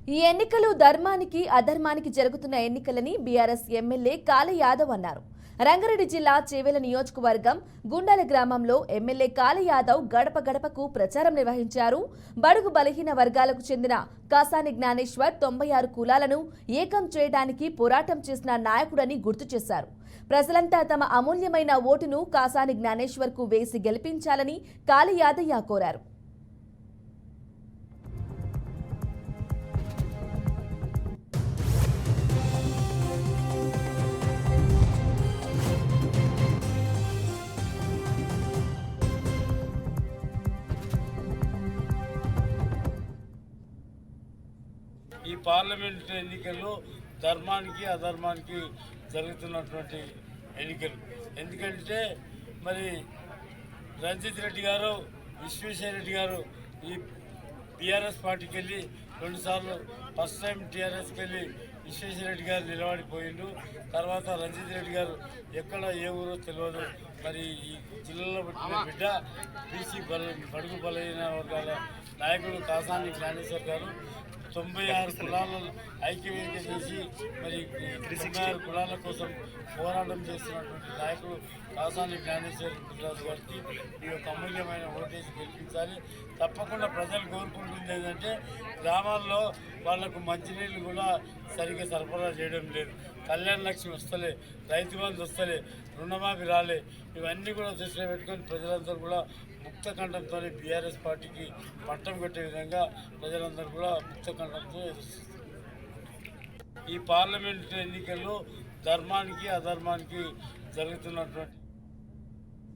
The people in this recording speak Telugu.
ఈ ఎన్నికలు ధర్మానికి అధర్మానికి జరుగుతున్న ఎన్నికలని బీఆర్ఎస్ ఎమ్మెల్యే కాళీ యాదవ్ అన్నారు. రంగారెడ్డి జిల్లా చేవెళ్ల నియోజకవర్గం గుండాల గ్రామంలో ఎమ్మెల్యే కాళీ యాదవ్ గడప గడపకు ప్రచారం నిర్వహించారు. బడుగు బలహీన వర్గాలకు చెందిన కాసాని జ్ఞానేశ్వర్ 96 కులాలను ఏకం చేయడానికి పోరాటం చేసిన నాయకుడని గుర్తు చేశారు. ప్రజలంతా తమ అమూల్యమైన ఓటును కాసాని జ్ఞానేశ్వర్ కు వేసి గెలిపించాలని కాళీ యాదయ్య కోరారు. ఈ పార్లమెంట్ ఎన్నికల్లో ధర్మానికి అధర్మానికి జరుగుతున్నటువంటి ఎన్నికలు. ఎందుకంటే మరి రంజిత్ రెడ్డి గారు, విశ్వేశ్వర రెడ్డి గారు ఈ టీఆర్ఎస్ పార్టీకి వెళ్ళి 2 సార్లు, ఫస్ట్ టైం టీఆర్ఎస్కి వెళ్ళి విశ్వేశ్వర రెడ్డి గారు నిలబడిపోయిండు. తర్వాత రంజిత్ రెడ్డి గారు ఎక్కడ ఏ ఊరో తెలియదు. మరి ఈ జిల్లాలో పుట్టిన బిడ్డ బీసీ బడుగు బలైన వర్గాల నాయకుడు కాసాని జ్ఞానేశ్వర్ గారు 96 కులాలను ఐక్యవేదిక చేసి మరి 96 కులాల కోసం పోరాటం చేస్తున్నటువంటి నాయకుడు కాసాని జ్ఞానేశ్వర్ రాజు గారికి ఈ యొక్క అమూల్యమైన ఓటేసి గెలిపించాలి. తప్పకుండా ప్రజలు కోరుకుంటుంది ఏంటంటే గ్రామాల్లో వాళ్లకు మంచినీళ్ళు కూడా సరిగ్గా సరఫరా చేయడం లేదు, కళ్యాణ లక్ష్మి వస్తలే, రైతు బంధు వస్తలే, రుణమాఫీ రాలే. ఇవన్నీ కూడా దృష్టిలో పెట్టుకొని ప్రజలందరూ కూడా ముక్త కంఠంతో బీఆర్ఎస్ పార్టీకి పట్టం కట్టే విధంగా ప్రజలందరూ కూడా ముక్త కంఠంతో ఎదురుస్తారు. ఈ పార్లమెంట్ ఎన్నికల్లో ధర్మానికి అధర్మానికి జరుగుతున్నటువంటి